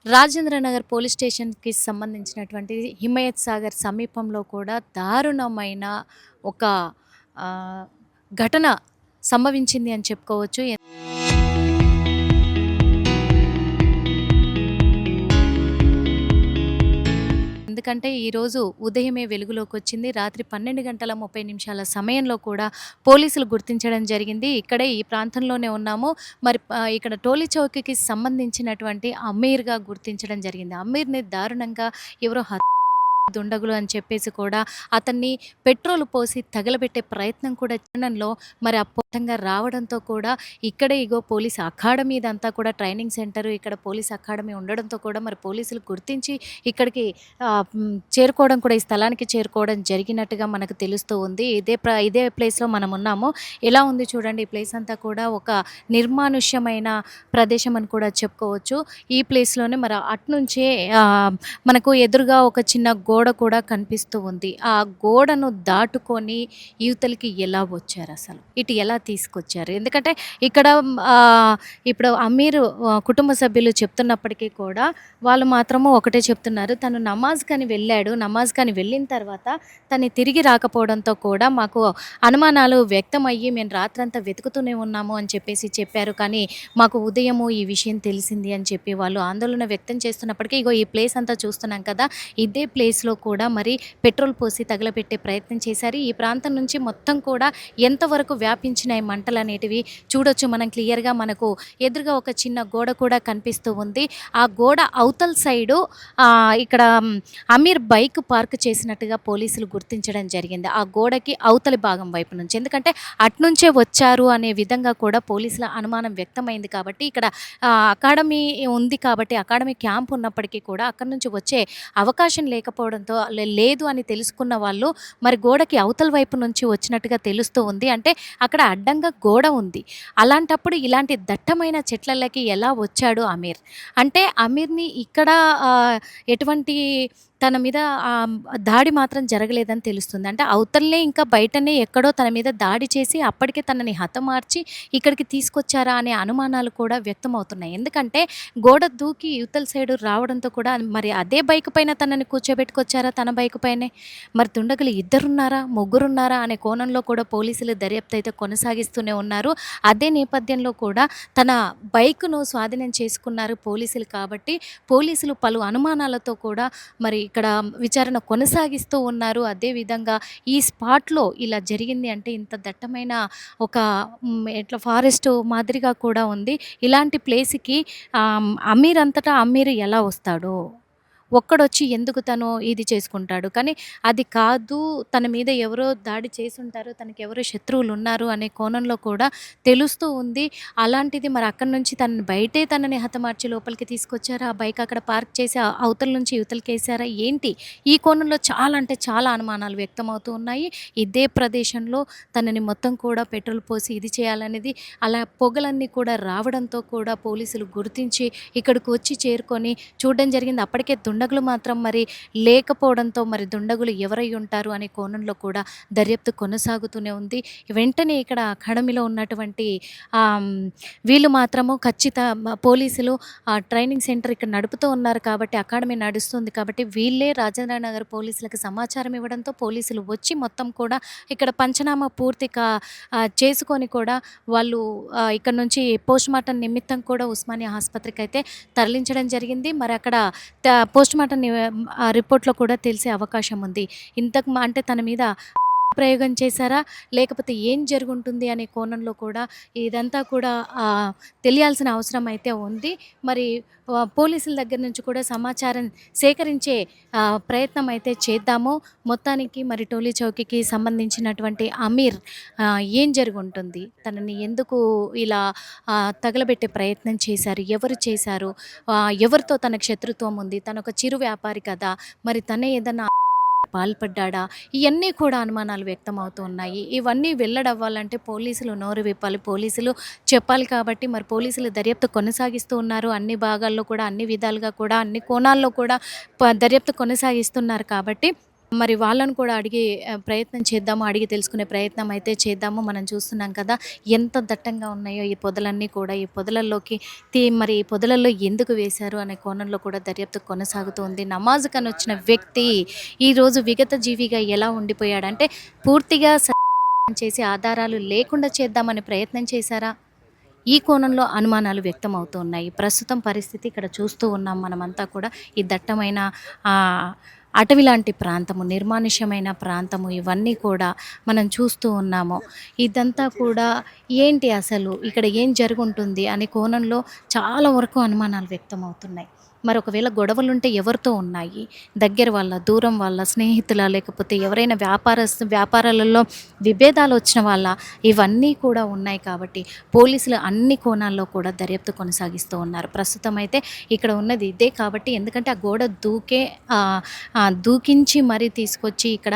Rajendranagar police స్టేషన్‌కి సంబంధించినటువంటి హిమయత్ సాగర్ సమీపంలో కూడా దారుణమైన ఒక ఆహ్, ఘటన సంభవించింది అని చెప్పుకోవచ్చు. ఎందుకంటే ఈరోజు ఉదయమే వెలుగులోకొచ్చింది. రాత్రి 12 గంటల 30 నిమిషాల సమయంలో కూడా పోలీసులు గుర్తించడం జరిగింది. ఇక్కడే ఈ ప్రాంతంలోనే ఉన్నాము. మరి ఇక్కడ టోలీ చౌకీకి సంబంధించినటువంటి అమీర్‌గా గుర్తించడం జరిగింది. అమీర్‌ని దారుణంగా ఎవరో దుండగులు అని చెప్పేసి కూడా అతన్ని పెట్రోల్ పోసి తగలబెట్టే ప్రయత్నం కూడా చిన్నంలో మరి అప్పొత్తంగా రావడంతో కూడా ఇక్కడే ఇగో పోలీస్ అకాడమీ ఇదంతా కూడా ట్రైనింగ్ సెంటర్, ఇక్కడ పోలీస్ అకాడమీ ఉండడంతో కూడా మరి పోలీసులు గుర్తించి ఇక్కడికి చేరుకోవడం కూడా ఈ స్థలానికి చేరుకోవడం జరిగినట్టుగా మనకు తెలుస్తూ ఉంది. ఇదే ప్లేస్‌లో మనం ఉన్నాము. ఎలా ఉంది చూడండి, ఈ ప్లేస్ అంతా కూడా ఒక నిర్మానుష్యమైన ప్రదేశం అని కూడా చెప్పుకోవచ్చు. ఈ ప్లేస్‌లోనే మరి అటునుంచే మనకు ఎదురుగా ఒక చిన్న గోడ కూడా కనిపిస్తూ ఉంది. ఆ గోడను దాటుకొని యువతలకి ఎలా వచ్చారసలు? ఇటు ఎలా తీసుకొచ్చారు? ఎందుకంటే ఇక్కడ ఇప్పుడు అమీర్ కుటుంబ సభ్యులు చెప్తున్నప్పటికీ కూడా వాళ్ళు మాత్రము ఒకటే చెప్తున్నారు. తను నమాజ్‌కని వెళ్ళాడు. నమాజ్‌కని వెళ్ళిన తర్వాత తను తిరిగి రాకపోవడంతో కూడా మాకు అనుమానాలు వ్యక్తమయ్యి మేము రాత్రంతా వెతుకుతూనే ఉన్నాము అని చెప్పేసి చెప్పారు. కానీ మాకు ఉదయము ఈ విషయం తెలిసింది అని చెప్పి వాళ్ళు ఆందోళన వ్యక్తం చేస్తున్నప్పటికీ ఇగో ఈ ప్లేస్ అంతా చూస్తున్నాం కదా! ఇదే ప్లేస్‌లో కూడా మరి పెట్రోల్ పోసి తగలబెట్టే ప్రయత్నం చేశారు. ఈ ప్రాంతం నుంచి మొత్తం కూడా ఎంతవరకు వ్యాపించినాయి మంటలనేటివి చూడొచ్చు మనం క్లియర్‌గా. మనకు ఎదురుగా ఒక చిన్న గోడ కూడా కనిపిస్తూ ఉంది. ఆ గోడ అవతల సైడు ఇక్కడ అమీర్ బైక్ పార్క్ చేసినట్టుగా పోలీసులు గుర్తించడం జరిగింది. ఆ గోడకి అవతలి భాగం వైపు నుంచి. ఎందుకంటే అటునుంచే వచ్చారు అనే విధంగా కూడా పోలీసుల అనుమానం వ్యక్తమైంది కాబట్టి ఇక్కడ అకాడమీ ఉంది కాబట్టి అకాడమీ క్యాంప్ ఉన్నప్పటికీ కూడా అక్కడి నుంచి వచ్చే అవకాశం లేకపోవడంతో లేదు అని తెలుసుకున్న వాళ్ళు మరి గోడకి అవతల వైపు నుంచి వచ్చినట్టుగా తెలుస్తూ ఉంది. అంటే అక్కడ అడ్డంగా గోడ ఉంది. అలాంటప్పుడు ఇలాంటి దట్టమైన చెట్లలోకి ఎలా వచ్చాడు అమీర్? అంటే అమీర్‌ని ఇక్కడ ఎటువంటి తన మీద దాడి మాత్రం జరగలేదని తెలుస్తుంది. అంటే అవతలనే ఇంకా బయటనే ఎక్కడో తన మీద దాడి చేసి అప్పటికే తనని హతమార్చి ఇక్కడికి తీసుకొచ్చారా అనే అనుమానాలు కూడా వ్యక్తమవుతున్నాయి. ఎందుకంటే గోడ దూకి ఇవతల సైడు రావడంతో కూడా మరి అదే బైక్ పైన తనని కూర్చోబెట్టుకొచ్చారా తన బైక్ పైనే? మరి దుండగులు ఇద్దరున్నారా? ముగ్గురున్నారా? అనే కోణంలో కూడా పోలీసులు దర్యాప్తు అయితే కొనసాగిస్తూనే ఉన్నారు. అదే నేపథ్యంలో కూడా తన బైక్‌ను స్వాధీనం చేసుకున్నారు పోలీసులు కాబట్టి పోలీసులు పలు అనుమానాలతో కూడా మరి ఇక్కడ విచారణ కొనసాగిస్తూ ఉన్నారు. అదేవిధంగా ఈ స్పాట్‌లో ఇలా జరిగింది అంటే ఇంత దట్టమైన ఒక ఎట్లా ఫారెస్ట్ మాదిరిగా కూడా ఉంది. ఇలాంటి ప్లేస్‌కి అమీర్ అంతటా అమీర్ ఎలా వస్తాడు? ఒక్కడొచ్చి ఎందుకు తను ఇది చేసుకుంటాడు? కానీ అది కాదు, తన మీద ఎవరో దాడి చేసుంటారు, తనకెవరో శత్రువులున్నారు అనే కోణంలో కూడా తెలుస్తూ ఉంది. అలాంటిది మరి అక్కడి నుంచి తనని హతమార్చి లోపలికి తీసుకొచ్చారా? ఆ బైక్ అక్కడ పార్క్ చేసి అవతల నుంచి ఇవతలకేసారా? ఏంటి? ఈ కోణంలో చాలా అంటే చాలా అనుమానాలు వ్యక్తమవుతూ ఉన్నాయి. ఇదే ప్రదేశంలో తనని మొత్తం కూడా పెట్రోల్ పోసి ఇది చేయాలనేది అలా పొగలన్నీ కూడా రావడంతో కూడా పోలీసులు గుర్తించి ఇక్కడికి వచ్చి చేరుకొని చూడడం జరిగింది. అప్పటికే దుండగులు మాత్రం మరి లేకపోవడంతో మరి దుండగులు ఎవరై ఉంటారు అనే కోణంలో కూడా దర్యాప్తు కొనసాగుతూనే ఉంది. వెంటనే ఇక్కడ అకాడమీలో ఉన్నటువంటి వీళ్ళు మాత్రము పోలీసులు ట్రైనింగ్ సెంటర్ ఇక్కడ నడుపుతూ ఉన్నారు కాబట్టి అకాడమీ నడుస్తుంది కాబట్టి వీళ్ళే రాజేంద్రనగర్ పోలీసులకు సమాచారం ఇవ్వడంతో పోలీసులు వచ్చి మొత్తం కూడా ఇక్కడ పంచనామా చేసుకొని కూడా వాళ్ళు ఇక్కడ నుంచి పోస్ట్‌మార్టం నిమిత్తం కూడా ఉస్మానియా ఆసుపత్రికి అయితే తరలించడం జరిగింది. మరి అక్కడ పోస్ట్‌మార్టం రిపోర్ట్‌లో కూడా తెలిసే అవకాశం ఉంది. అంటే తన మీద ప్రయోగం చేశారా? లేకపోతే ఏం జరుగుంటుంది అనే కోణంలో కూడా ఇదంతా కూడా తెలియాల్సిన అవసరం అయితే ఉంది. మరి పోలీసుల దగ్గర నుంచి కూడా సమాచారం సేకరించే ప్రయత్నం అయితే చేద్దాము. మొత్తానికి మరి టోలీ చౌకీకి సంబంధించినటువంటి అమీర్ ఏం జరుగుంటుంది? తనని ఎందుకు ఇలా తగలబెట్టే ప్రయత్నం చేశారు? ఎవరు చేశారు? ఎవరితో తనకు శత్రుత్వం ఉంది? తనొక చిరు వ్యాపారి కదా! మరి తనే ఏదన్నా పాల్పడ్డాడా? ఇయన్నీ కూడా అనుమానాలు వ్యక్తమవుతూ ఉన్నాయి. ఇవన్నీ వెల్లడవ్వాలంటే పోలీసులు నోరు విప్పాలి. పోలీసులు చెప్పాలి కాబట్టి మరి పోలీసులు దర్యాప్తు కొనసాగిస్తూ ఉన్నారు. అన్ని భాగాల్లో కూడా, అన్ని విధాలుగా కూడా, అన్ని కోణాల్లో కూడా దర్యాప్తు కొనసాగిస్తున్నారు కాబట్టి మరి వాళ్ళని కూడా అడిగి ప్రయత్నం చేద్దాము. అడిగి తెలుసుకునే ప్రయత్నం అయితే చేద్దాము. మనం చూస్తున్నాం కదా! ఎంత దట్టంగా ఉన్నాయో ఈ పొదలన్నీ కూడా. ఈ పొదలల్లోకి మరి ఈ పొదలల్లో ఎందుకు వేశారు అనే కోణంలో కూడా దర్యాప్తు కొనసాగుతూ ఉంది. నమాజ్‌కనొచ్చిన వ్యక్తి ఈరోజు విగత జీవిగా ఎలా ఉండిపోయాడంటే పూర్తిగా చేసి ఆధారాలు లేకుండా చేద్దామని ప్రయత్నం చేశారా? ఈ కోణంలో అనుమానాలు వ్యక్తమవుతూ ఉన్నాయి. ప్రస్తుతం పరిస్థితి ఇక్కడ చూస్తూ ఉన్నాం మనమంతా కూడా. ఈ దట్టమైన ఆహ్, అటవీలాంటి ప్రాంతము, నిర్మానుష్యమైన ప్రాంతము ఇవన్నీ కూడా మనం చూస్తూ ఉన్నాము. ఇదంతా కూడా ఏంటి అసలు? ఇక్కడ ఏం జరుగుంటుంది అనే కోణంలో చాలా వరకు అనుమానాలు వ్యక్తమవుతున్నాయి. మరి ఒకవేళ గొడవలుంటే ఎవరితో ఉన్నాయి? దగ్గర వాళ్ళా? దూరం వాళ్ళా? స్నేహితులా? లేకపోతే ఎవరైనా వ్యాపారాలలో విభేదాలొచ్చిన వాళ్ళా? ఇవన్నీ కూడా ఉన్నాయి కాబట్టి పోలీసులు అన్ని కోణాల్లో కూడా దర్యాప్తు కొనసాగిస్తూ ఉన్నారు. ప్రస్తుతం అయితే ఇక్కడ ఉన్నది ఇదే కాబట్టి ఎందుకంటే ఆ గోడ ఆహ్, దూకించి మరీ తీసుకొచ్చి ఇక్కడ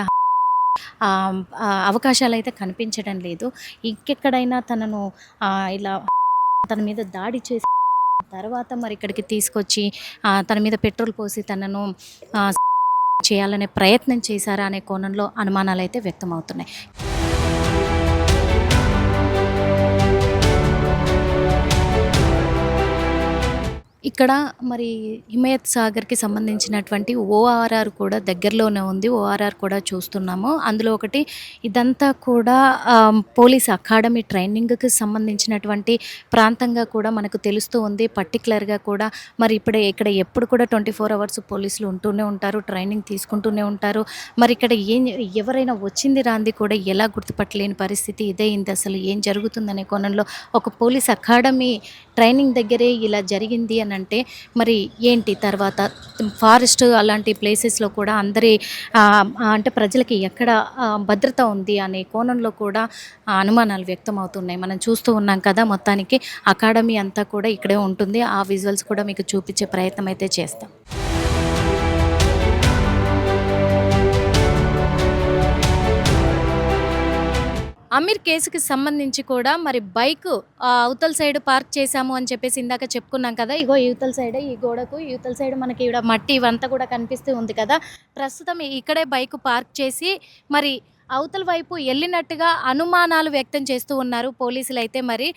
అవకాశాలైతే కనిపించడం లేదు. ఇంకెక్కడైనా తనను ఇలా తన మీద దాడి చేసి తర్వాత మరి ఇక్కడికి తీసుకొచ్చి తన మీద పెట్రోల్ పోసి తనను ఆహ్, చేయాలనే ప్రయత్నం చేశారా అనే కోణంలో అనుమానాలైతే వ్యక్తమవుతున్నాయి. ఇక్కడ మరి హిమాయత్ సాగర్‌కి సంబంధించినటువంటి ఓఆర్ఆర్ కూడా దగ్గరలోనే ఉంది. ఓఆర్ఆర్ కూడా చూస్తున్నాము. అందులో ఒకటి ఇదంతా కూడా పోలీస్ అకాడమీ ట్రైనింగ్‌కి సంబంధించినటువంటి ప్రాంతంగా కూడా మనకు తెలుస్తూ ఉంది. పర్టిక్యులర్‌గా కూడా మరి ఇక్కడ ఎప్పుడు కూడా 24 అవర్స్ పోలీసులు ఉంటూనే ఉంటారు. ట్రైనింగ్ తీసుకుంటూనే ఉంటారు. మరి ఇక్కడ ఎవరైనా వచ్చింది రాంది కూడా ఎలా గుర్తుపట్టలేని పరిస్థితి ఇదయింది. అసలు ఏం జరుగుతుందనే కోణంలో ఒక పోలీస్ అకాడమీ ట్రైనింగ్ దగ్గరే ఇలా జరిగింది అనంటే మరి ఏంటి తర్వాత ఫారెస్ట్ అలాంటి ప్లేసెస్‌లో కూడా అంటే ప్రజలకి ఎక్కడ భద్రత ఉంది అనే కోణంలో కూడా అనుమానాలు వ్యక్తమవుతున్నాయి. మనం చూస్తూ ఉన్నాం కదా! మొత్తానికి అకాడమీ అంతా కూడా ఇక్కడే ఉంటుంది. ఆ విజువల్స్ కూడా మీకు చూపించే ప్రయత్నం అయితే చేస్తాం. అమీర్ కేసుకి సంబంధించి కూడా మరి బైకు అవతల సైడ్ పార్క్ చేశాము అని చెప్పేసి ఇందాక చెప్పుకున్నాం కదా! ఇగో ఇవతల సైడే ఈ గోడకు ఇవతల సైడ్ మనకి ఈడ మట్టి ఇవంతా కూడా కనిపిస్తూ ఉంది కదా! ప్రస్తుతం ఇక్కడే బైకు పార్క్ చేసి మరి అవతల వైపు ఎళ్ళినట్టుగా అనుమానాలు వ్యక్తం చేస్తూ ఉన్నారు పోలీసులైతే మరి.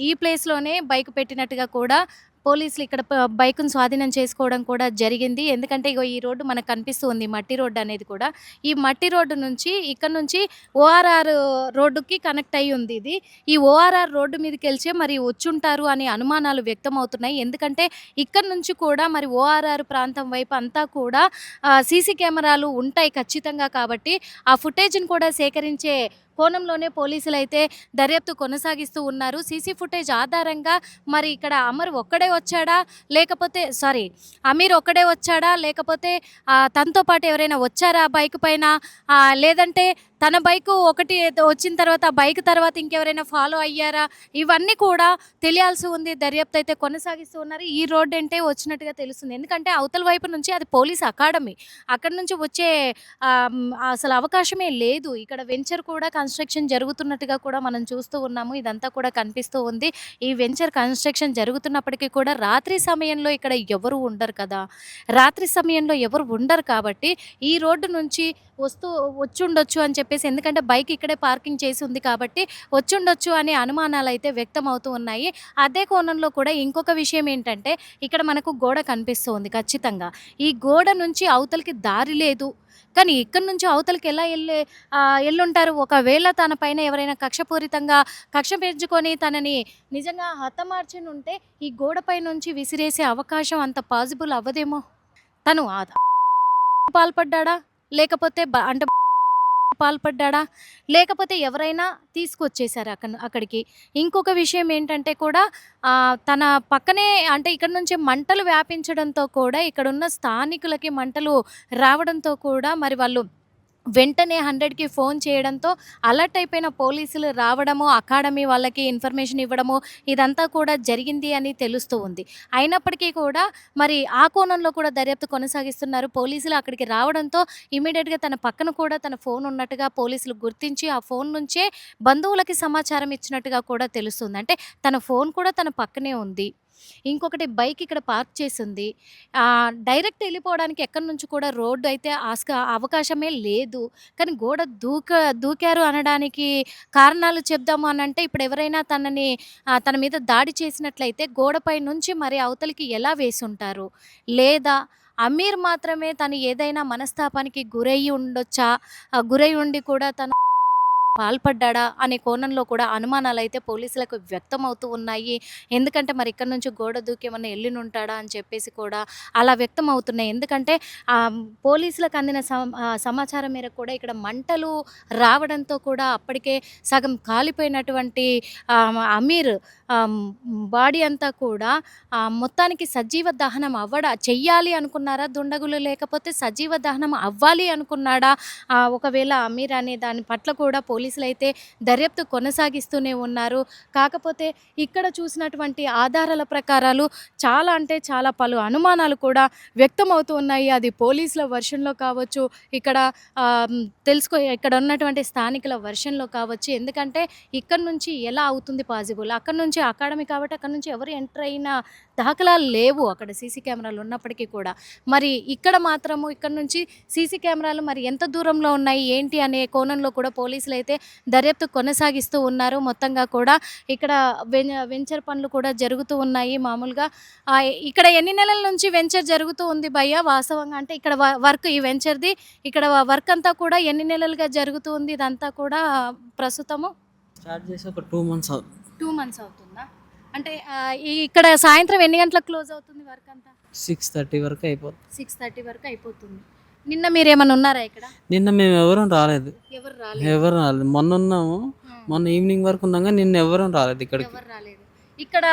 ఈ ప్లేస్‌లోనే బైక్ పెట్టినట్టుగా కూడా పోలీసులు ఇక్కడ బైకును స్వాధీనం చేసుకోవడం కూడా జరిగింది. ఎందుకంటే ఇగో ఈ రోడ్డు మనకు కనిపిస్తూ ఉంది. మట్టి రోడ్డు అనేది కూడా. ఈ మట్టి రోడ్డు నుంచి ఇక్కడ నుంచి ఓఆర్ఆర్ రోడ్డుకి కనెక్ట్ అయ్యి ఉంది ఇది. ఈ ఓఆర్ఆర్ రోడ్డు మీదకెళ్చే మరి వచ్చుంటారు అనే అనుమానాలు వ్యక్తమవుతున్నాయి. ఎందుకంటే ఇక్కడ నుంచి కూడా మరి ఓఆర్ఆర్ ప్రాంతం వైపు అంతా కూడా సీసీ కెమెరాలు ఉంటాయి ఖచ్చితంగా కాబట్టి ఆ ఫుటేజ్‌ని కూడా సేకరించే కోణంలోనే పోలీసులైతే దర్యాప్తు కొనసాగిస్తూ ఉన్నారు. సీసీ ఫుటేజ్ ఆధారంగా మరి ఇక్కడ అమీర్ ఒక్కడే వచ్చాడా? లేకపోతే తనతో పాటు ఎవరైనా వచ్చారా బైక్ పైన? లేదంటే తన బైకు ఒకటి వచ్చిన తర్వాత ఆ బైక్ తర్వాత ఇంకెవరైనా ఫాలో అయ్యారా? ఇవన్నీ కూడా తెలియాల్సి ఉంది. దర్యాప్తు అయితే కొనసాగిస్తూ ఉన్నారు. ఈ రోడ్ అంటే వచ్చినట్టుగా తెలుస్తుంది. ఎందుకంటే అవతల వైపు నుంచి అది పోలీస్ అకాడమీ. అక్కడి నుంచి వచ్చే అసలు అవకాశమే లేదు. ఇక్కడ వెంచర్ కూడా కన్‌స్ట్రక్షన్ జరుగుతున్నట్టుగా కూడా మనం చూస్తూ ఉన్నాము. ఇదంతా కూడా కనిపిస్తూ ఉంది. ఈ వెంచర్ కన్‌స్ట్రక్షన్ జరుగుతున్నప్పటికీ కూడా రాత్రి సమయంలో ఇక్కడ ఎవరు ఉండరు కదా! రాత్రి సమయంలో ఎవరు ఉండరు కాబట్టి ఈ రోడ్డు నుంచి వచ్చుండొచ్చు అని చెప్పేసి ఎందుకంటే బైక్ ఇక్కడే పార్కింగ్ చేసి ఉంది కాబట్టి వచ్చుండొచ్చు అనే అనుమానాలైతే వ్యక్తమవుతూ ఉన్నాయి. అదే కోణంలో కూడా ఇంకొక విషయం ఏంటంటే ఇక్కడ మనకు గోడ కనిపిస్తూ ఉంది ఖచ్చితంగా. ఈ గోడ నుంచి అవతలకి దారి లేదు. కానీ ఇక్కడి నుంచి అవతలకి ఎలా ఎళ్ళుంటారు? ఒకవేళ తన పైన ఎవరైనా కక్ష పెంచుకొని తనని నిజంగా హతమార్చినుంటే ఈ గోడపై నుంచి విసిరేసే అవకాశం అంత పాజిబుల్ అవ్వదేమో! తను పాల్పడ్డాడా? లేకపోతే అంటే పాల్పడ్డాడా? లేకపోతే ఎవరైనా తీసుకొచ్చేసారా అక్కడికి? ఇంకొక విషయం ఏంటంటే కూడా తన పక్కనే అంటే ఇక్కడ నుంచి మంటలు వ్యాపించడంతో కూడా ఇక్కడున్న స్థానికులకి మంటలు రావడంతో కూడా మరి వాళ్ళు వెంటనే 100కి ఫోన్ చేయడంతో అలర్ట్ అయిపోయిన పోలీసులు రావడము, అకాడమీ వాళ్ళకి ఇన్ఫర్మేషన్ ఇవ్వడము ఇదంతా కూడా జరిగింది అని తెలుస్తూ ఉంది. అయినప్పటికీ కూడా మరి ఆ కోణంలో కూడా దర్యాప్తు కొనసాగిస్తున్నారు. పోలీసులు అక్కడికి రావడంతో ఇమ్మీడియేట్‌గా తన పక్కన కూడా తన ఫోన్ ఉన్నట్టుగా పోలీసులు గుర్తించి ఆ ఫోన్ నుంచే బంధువులకి సమాచారం ఇచ్చినట్టుగా కూడా తెలుస్తుంది. అంటే తన ఫోన్ కూడా తన పక్కనే ఉంది. ఇంకొకటి బైక్ ఇక్కడ పార్క్ చేసుంది. డైరెక్ట్ ఎళ్ళిపోవడానికి ఎక్కడి నుంచి కూడా రోడ్డు అయితే అవకాశమే లేదు. కానీ గోడ దూకారు అనడానికి కారణాలు చెప్దాము అనంటే ఇప్పుడెవరైనా తన మీద దాడి చేసినట్లయితే గోడపై నుంచి మరి అవతలికి ఎలా వేసుంటారు? లేదా అమీర్ మాత్రమే తను ఏదైనా మనస్తాపానికి గురయ్యి ఉండొచ్చా? గురై ఉండి కూడా తను పాల్పడ్డాడా అనే కోణంలో కూడా అనుమానాలైతే పోలీసులకు వ్యక్తమవుతూ ఉన్నాయి. ఎందుకంటే మరి ఇక్కడి నుంచి గోడ దూకి ఏమన్నా ఎళ్ళినుంటాడా అని చెప్పేసి కూడా అలా వ్యక్తమవుతున్నాయి. ఎందుకంటే పోలీసులకు అందిన సమాచారం మేరకు కూడా ఇక్కడ మంటలు రావడంతో కూడా అప్పటికే సగం కాలిపోయినటువంటి అమీర్ బాడీ అంతా కూడా మొత్తానికి సజీవ దహనం చెయ్యాలి అనుకున్నారా దుండగులు? లేకపోతే సజీవ దహనం అవ్వాలి అనుకున్నాడా? ఒకవేళ అమీర్ అనే దాని పట్ల కూడా పోలీసులైతే దర్యాప్తు కొనసాగిస్తూనే ఉన్నారు. కాకపోతే ఇక్కడ చూసినటువంటి ఆధారాల ప్రకారాలు చాలా అంటే చాలా పలు అనుమానాలు కూడా వ్యక్తమవుతూ ఉన్నాయి. అది పోలీసుల వర్షన్‌లో కావచ్చు, ఇక్కడ ఇక్కడ ఉన్నటువంటి స్థానికుల వర్షన్‌లో కావచ్చు. ఎందుకంటే ఇక్కడి నుంచి ఎలా అవుతుంది పాజిబుల్? అక్కడి నుంచి అకాడమీ కాబట్టి అక్కడి నుంచి ఎవరు ఎంటర్ అయిన దాఖలాలు లేవు. అక్కడ సీసీ కెమెరాలు ఉన్నప్పటికీ కూడా. మరి ఇక్కడ మాత్రము ఇక్కడ నుంచి సీసీ కెమెరాలు మరి ఎంత దూరంలో ఉన్నాయి, ఏంటి అనే కోణంలో కూడా పోలీసులైతే దర్యాప్తు కొనసాగిస్తూ ఉన్నారు. మొత్తంగా కూడా ఇక్కడ వెంచర్ పనులు కూడా జరుగుతూ ఉన్నాయి. మామూలుగా ఇక్కడ ఎన్ని నెలల నుంచి వెంచర్ జరుగుతూ ఉంది భయ్యా వాస్తవంగా? అంటే ఇక్కడ వర్క్ ఈ వెంచర్‌ది ఇక్కడ వర్క్ అంతా కూడా ఎన్ని నెలలుగా జరుగుతూ ఉంది ఇదంతా కూడా ప్రస్తుతము? స్టార్ట్ చేసి ఒక 2 మంత్స్ అవుతుంది. 2 మంత్స్ అవుతుందా? అంటే ఇక్కడ సాయంత్రం ఎన్ని గంటలకు క్లోజ్ అవుతుంది వర్క్ అంతా? 6:30 వరకు అయిపోతుంది. 6:30 వరకు అయిపోతుంది. నిన్న మీరేమన్నా ఉన్నారా ఇక్కడ? నిన్న మేము ఎవరం రాలేదు. ఎవరు రాలేదు. మొన్న ఈవినింగ్ వరకు ఉన్నాం కానీ నిన్న ఎవరం రాలేదు ఇక్కడికి. ఎవరు రాలేదు. ఇక్కడ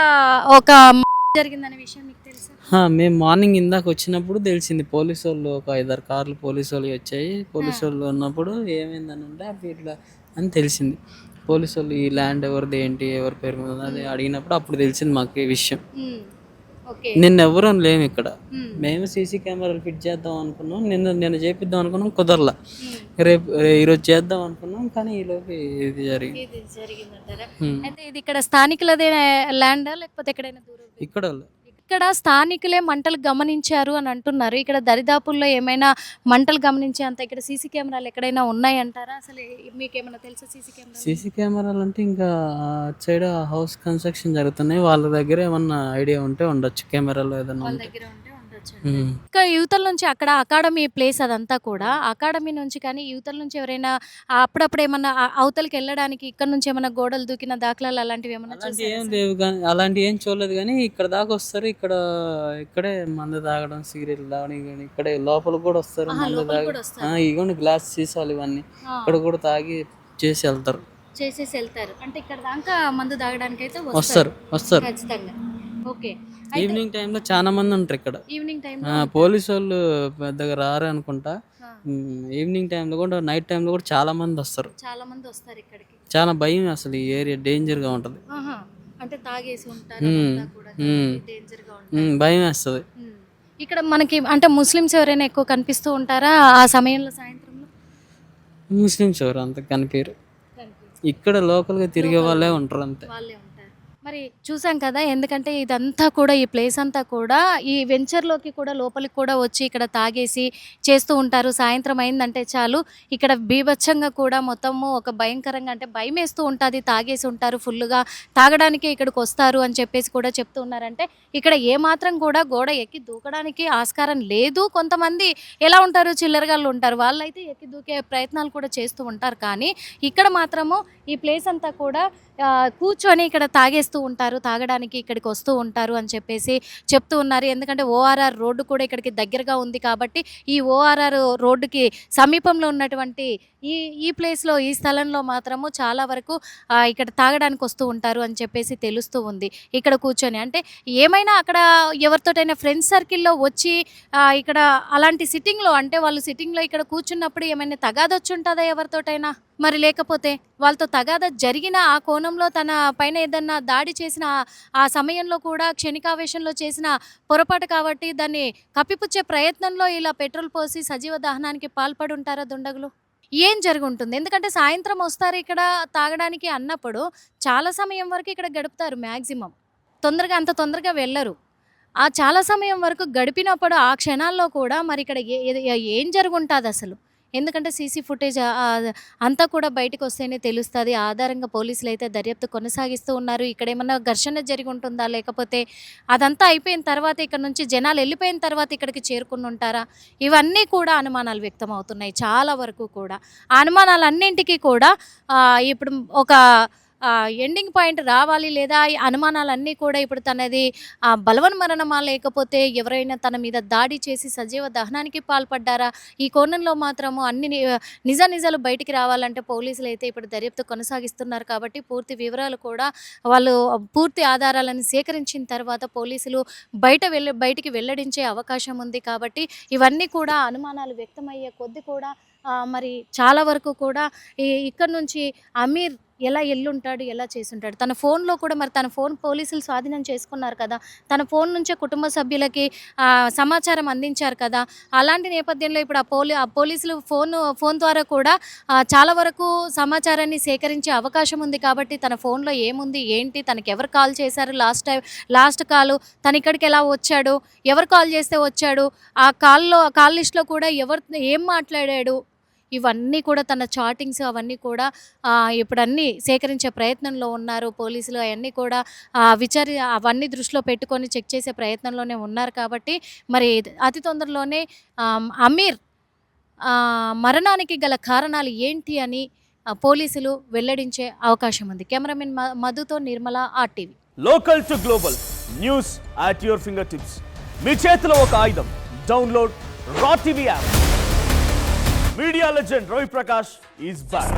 ఒక జరిగిందనే విషయం మీకు తెలుసా? మేము మార్నింగ్ ఇందాక వచ్చినప్పుడు తెలిసింది. పోలీసు వాళ్ళు ఒక 5-6 కార్లు పోలీసు వాళ్ళు వచ్చాయి. పోలీసు వాళ్ళు ఉన్నప్పుడు ఏమైందని అంటే అప్పుడు ఇట్లా అని తెలిసింది. పోలీసు వాళ్ళు ఈ ల్యాండ్ ఎవరిది ఏంటి ఎవరి పేరు మీద అది అడిగినప్పుడు అప్పుడు తెలిసింది మాకు ఈ విషయం. నిన్న ఎవరం లేము ఇక్కడ. మేము సీసీ కెమెరాలు ఫిట్ చేద్దాం అనుకున్నాం. నిన్న చేపిద్దాం అనుకున్నాం, కుదరలా. ఈరోజు చేద్దాం అనుకున్నాం కానీ ఈలోపు ఇది జరిగింది. అయితే ఇది ఇక్కడ స్థానికులదే ల్యాండా లేకపోతే ఎక్కడైనా దూరం? ఇక్కడ స్థానికులే మంటలు గమనించారు అని అంటున్నారు. ఇక్కడ దరిదాపుల్లో ఏమైనా మంటలు గమనించే అంత ఇక్కడ సీసీ కెమెరాలు ఎక్కడైనా ఉన్నాయంటారా? అసలు మీకేమైనా తెలుసా సీసీ కెమెరాలు అంటే ఇంకా సైడ్ హౌస్ కన్స్ట్రక్షన్ జరుగుతున్నాయి. వాళ్ళ దగ్గర ఏమన్నా ఐడియా ఉంటే ఉండొచ్చు కెమెరాలో ఏదైనా ఉంటే. ఇంకా యువతల నుంచి అక్కడ అకాడమీ ప్లేస్ అదంతా కూడా అకాడమీ నుంచి కానీ యువతల నుంచి ఎవరైనా అప్పుడప్పుడు ఏమన్నా అవతలకి వెళ్ళడానికి ఇక్కడ నుంచి ఏమన్నా గోడలు దూకిన దాఖలాలు అలాంటివి ఏమన్నా ఏం లేవు కానీ అలాంటి ఏం చూడలేదు కానీ ఇక్కడ దాకా వస్తారు. ఇక్కడే మందు తాగడం, సిగరెట్లు తాగడం కానీ ఇక్కడే లోపల కూడా వస్తారు. మందు తాగి ఇగోండి గ్లాస్ సీసాలు ఇవన్నీ ఇక్కడ కూడా తాగి చేసేసి వెళ్తారు. అంటే ఇక్కడ దాకా మందు తాగడానికి అయితే వస్తారు ఖచ్చితంగా. ఓకే. ఈవినింగ్ టైంలో చాలా మంది ఉంటారు ఇక్కడ. పోలీసు వాళ్ళు పెద్దగా రారు అనుకుంటా. ఈవినింగ్ టైంలో కూడా నైట్ టైంలో కూడా చాలా మంది వస్తారు ఇక్కడికి. చాలా భయం అసలు ఈ ఏరియా డేంజర్ గా ఉంటది. అంటే తాగేసి ఉంటారు, భయం వేస్తుంది. ఇక్కడ మనకి అంటే ముస్లిమ్స్ ఎవరైనా ఎక్కువ కనిపిస్తూ ఉంటారా ఆ సమయంలో సాయంత్రంలో? ముస్లిమ్స్ ఎవరు అంత కనిపించరు. ఇక్కడ లోకల్ గా తిరిగే వాళ్ళే ఉంటారు అంతే. మరి చూసాం కదా, ఎందుకంటే ఇదంతా కూడా ఈ ప్లేస్ అంతా కూడా ఈ వెంచర్లోకి కూడా లోపలికి కూడా వచ్చి ఇక్కడ తాగేసి చేస్తూ ఉంటారు. సాయంత్రం అయిందంటే చాలు ఇక్కడ బీభత్సంగా కూడా మొత్తము ఒక భయంకరంగా అంటే భయం వేస్తూ ఉంటుంది. తాగేసి ఉంటారు ఫుల్గా, తాగడానికి ఇక్కడికి వస్తారు అని చెప్పేసి కూడా చెప్తూ ఉన్నారంటే ఇక్కడ ఏమాత్రం కూడా గోడ ఎక్కి దూకడానికి ఆస్కారం లేదు. కొంతమంది ఎలా ఉంటారు, చిల్లరగాళ్ళు ఉంటారు, వాళ్ళైతే ఎక్కి దూకే ప్రయత్నాలు కూడా చేస్తూ ఉంటారు. కానీ ఇక్కడ మాత్రము ఈ ప్లేస్ అంతా కూడా కూర్చొని ఇక్కడ తాగేస్తూ ఉంటారు, తాగడానికి ఇక్కడికి వస్తూ ఉంటారు అని చెప్పేసి చెప్తూ ఉన్నారు. ఎందుకంటే ఓఆర్ఆర్ రోడ్డు కూడా ఇక్కడికి దగ్గరగా ఉంది కాబట్టి ఈ ఓఆర్ఆర్ రోడ్డుకి సమీపంలో ఉన్నటువంటి ఈ ప్లేస్లో ఈ స్థలంలో మాత్రము చాలా వరకు ఇక్కడ తాగడానికి వస్తూ ఉంటారు అని చెప్పేసి తెలుస్తూ ఉంది. ఇక్కడ కూర్చొని అంటే ఏమైనా అక్కడ ఎవరితోటైనా ఫ్రెండ్స్ సర్కిల్లో వచ్చి ఇక్కడ అలాంటి సిట్టింగ్లో అంటే వాళ్ళు సిట్టింగ్లో ఇక్కడ కూర్చున్నప్పుడు ఏమైనా తగాదొచ్చి ఉంటుందా ఎవరితోటైనా? మరి లేకపోతే వాళ్ళతో తగాదా జరిగిన ఆ కోణంలో తన పైన ఏదన్నా దాడి చేసిన ఆ సమయంలో కూడా క్షణికావేశంలో చేసిన పొరపాటు కాబట్టి దాన్ని కప్పిపుచ్చే ప్రయత్నంలో ఇలా పెట్రోల్ పోసి సజీవ దహనానికి పాల్పడి ఉంటారా దుండగులు? ఏం జరుగుంటుంది? ఎందుకంటే సాయంత్రం వస్తారు ఇక్కడ తాగడానికి అన్నప్పుడు చాలా సమయం వరకు ఇక్కడ గడుపుతారు మ్యాక్సిమం. అంత తొందరగా వెళ్ళరు. చాలా సమయం వరకు గడిపినప్పుడు ఆ క్షణాల్లో కూడా మరి ఇక్కడ ఏం జరుగుంటాదసలు? ఎందుకంటే సీసీ ఫుటేజ్ అంతా కూడా బయటకొస్తేనే తెలుస్తది. ఆ ఆధారంగా పోలీసులైతే దర్యాప్తు కొనసాగిస్తూ ఉన్నారు. ఇక్కడేమన్నా ఘర్షణ జరిగుంటుందా? లేకపోతే అదంతా అయిపోయిన తర్వాత ఇక్కడ నుంచి జనాలెళ్ళిపోయిన తర్వాత ఇక్కడికి చేరుకునుంటారా? ఇవన్నీ కూడా అనుమానాలు వ్యక్తమవుతున్నాయి చాలా వరకు కూడా. ఆ అనుమానాలన్నింటికి కూడా ఇప్పుడు ఒక ఎండింగ్ పాయింట్ రావాలి, లేదా ఈ అనుమానాలన్నీ కూడా ఇప్పుడు తనది బలవన్మరణమా? లేకపోతే ఎవరైనా తన మీద దాడి చేసి సజీవ దహనానికి పాల్పడ్డారా? ఈ కోణంలో మాత్రము అన్ని నిజాలు బయటికి రావాలంటే పోలీసులైతే ఇప్పుడు దర్యాప్తు కొనసాగిస్తున్నారు కాబట్టి పూర్తి వివరాలు కూడా వాళ్ళు పూర్తి ఆధారాలను సేకరించిన తర్వాత పోలీసులు బయటికి వెల్లడించే అవకాశం ఉంది. కాబట్టి ఇవన్నీ కూడా అనుమానాలు వ్యక్తమయ్యే కొద్దీ కూడా మరి చాలా వరకు కూడా ఇక్కడి నుంచి అమీర్ ఎలా ఎళ్ళుంటాడు? ఎలా చేసుంటాడు? తన ఫోన్‌లో కూడా మరి తన ఫోన్ పోలీసులు స్వాధీనం చేసుకున్నారు కదా! తన ఫోన్ నుంచే కుటుంబ సభ్యులకి సమాచారం అందించారు కదా! అలాంటి నేపథ్యంలో ఇప్పుడు ఆ పోలీసులు ఫోన్ ద్వారా కూడా చాలా వరకు సమాచారాన్ని సేకరించే అవకాశం ఉంది కాబట్టి తన ఫోన్‌లో ఏముంది? ఏంటి? తనకెవరు కాల్ చేశారు లాస్ట్ కాలు? తనిక్కడికెలా వచ్చాడు? ఎవరు కాల్ చేస్తే వచ్చాడు? ఆ కాల్ లిస్ట్‌లో కూడా ఏం మాట్లాడాడు? ఇవన్నీ కూడా తన చాటింగ్స్ అవన్నీ కూడా ఇప్పుడన్నీ సేకరించే ప్రయత్నంలో ఉన్నారు పోలీసులు. అయన్నీ కూడా అవన్నీ దృష్టిలో పెట్టుకొని చెక్ చేసే ప్రయత్నంలోనే ఉన్నారు కాబట్టి మరి అతి తొందరలోనే అమీర్ మరణానికి గల కారణాలు ఏంటి అని పోలీసులు వెల్లడించే అవకాశం ఉంది. కెమెరామెన్ మధుతో Nirmala RTV. Local to global news at your fingertips. మీ చేతిలో ఒక ఆయుధం. Download raw TV app. Media legend Ravi Prakash is back.